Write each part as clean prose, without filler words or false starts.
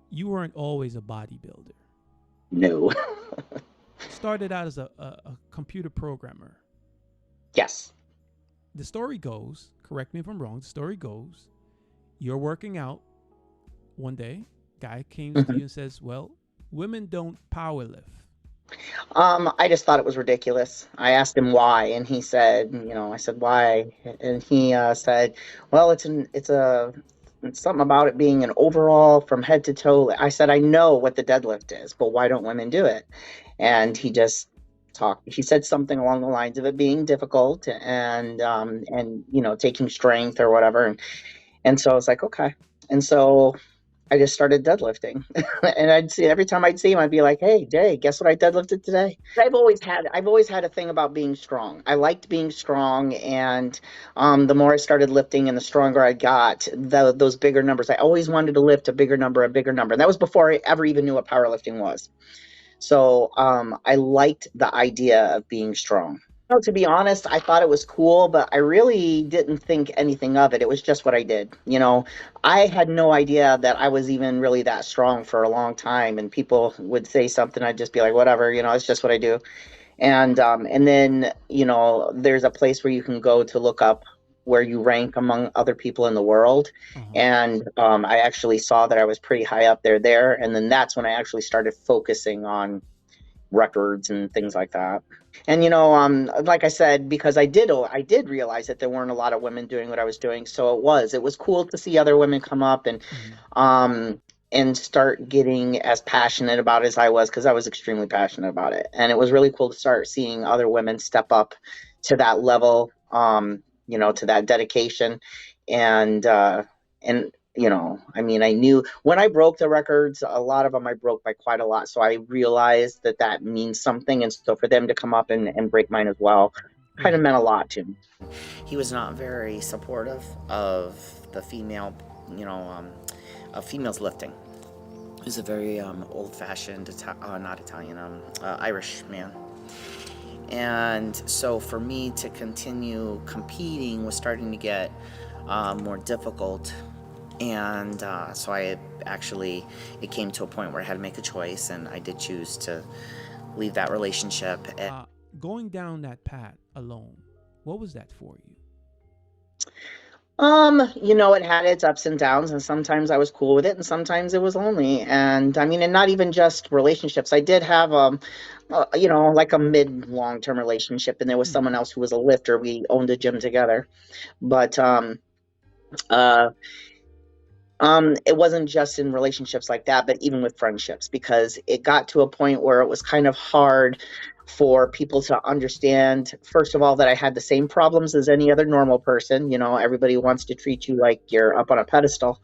You weren't always a bodybuilder. No. Started out as a computer programmer. Yes. The story goes, correct me if I'm wrong, the story goes, you're working out one day, guy comes to Mhm. you and says, well, women don't power lift. I just thought it was ridiculous. I asked him why, and he said, I said why, and he said, well, it's something about it being an overall from head to toe. I said, I know what the deadlift is, but why don't women do it? And he just talked. He said something along the lines of it being difficult and taking strength or whatever, and so I was like, okay, and so I just started deadlifting. And every time I'd see him, I'd be like, "Hey, Jay, guess what I deadlifted today?" I've always had a thing about being strong. I liked being strong, and the more I started lifting and the stronger I got, those bigger numbers. I always wanted to lift a bigger number, a bigger number. And that was before I ever even knew what powerlifting was. So I liked the idea of being strong. No, to be honest, I thought it was cool, but I really didn't think anything of it. It was just what I did. I had no idea that I was even really that strong for a long time. And people would say something, I'd just be like, whatever, it's just what I do. And then, there's a place where you can go to look up where you rank among other people in the world. Uh-huh. And I actually saw that I was pretty high up there. And then that's when I actually started focusing on records and things like that. And like I said, because I did realize that there weren't a lot of women doing what I was doing, so it was cool to see other women come up Mm-hmm. um and start getting as passionate about it as I was, because I was extremely passionate about it, and it was really cool to start seeing other women step up to that level, to that dedication, and I mean, I knew when I broke the records, a lot of them I broke by quite a lot. So I realized that that means something. And so for them to come up and break mine as well kind of Right. meant a lot to me. He was not very supportive of the female, you know, of females lifting. He's a very old-fashioned, not Italian, Irish man. And so for me to continue competing was starting to get more difficult. And so I actually, it came to a point where I had to make a choice, and I did choose to leave that relationship. Uh, Going down that path alone, what was that for you? It had its ups and downs, and sometimes I was cool with it, and sometimes it was lonely. And I mean, and not even just relationships. I did have like a mid long term relationship, and there was Mm-hmm. someone else who was a lifter. We owned a gym together, but uh it wasn't just in relationships like that, but even with friendships, because it got to a point where it was kind of hard for people to understand, first of all, that I had the same problems as any other normal person. Everybody wants to treat you like you're up on a pedestal,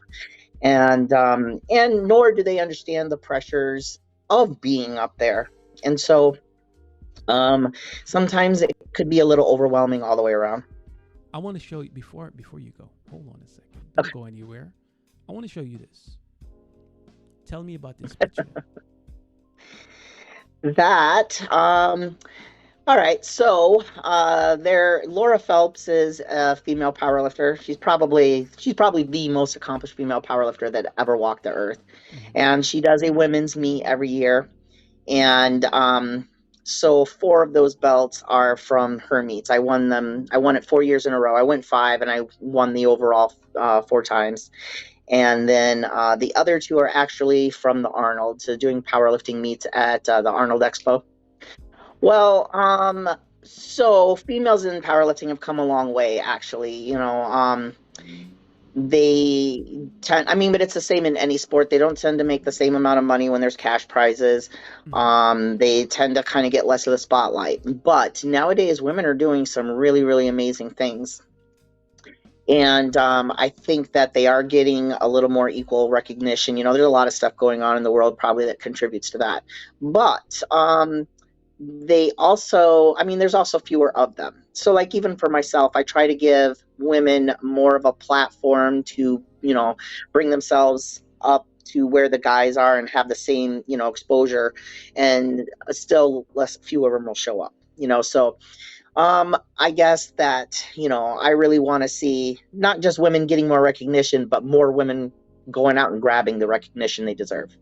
and nor do they understand the pressures of being up there. And so um, sometimes it could be a little overwhelming all the way around. I want to show you before you go. Hold on a second. Don't go anywhere. I want to show you this. Tell me about this picture. That All right, so there, Laura Phelps is a female powerlifter. She's probably the most accomplished female powerlifter that ever walked the earth, Mm-hmm. and she does a women's meet every year. And so four of those belts are from her meets. I won them. I won it 4 years in a row. I went five, and I won the overall four times. And then the other two are actually from the Arnold, so doing powerlifting meets at the Arnold Expo. Well, so females in powerlifting have come a long way, actually. They tend, I mean, but it's the same in any sport. They don't tend to make the same amount of money when there's cash prizes. Mm-hmm. They tend to kind of get less of the spotlight. But nowadays, women are doing some really, really amazing things. And I think that they are getting a little more equal recognition. There's a lot of stuff going on in the world probably that contributes to that. But they also, I mean, there's also fewer of them. So, like, even for myself, I try to give women more of a platform to, bring themselves up to where the guys are and have the same, exposure, and still few of them will show up. So I guess that, I really want to see not just women getting more recognition, but more women going out and grabbing the recognition they deserve.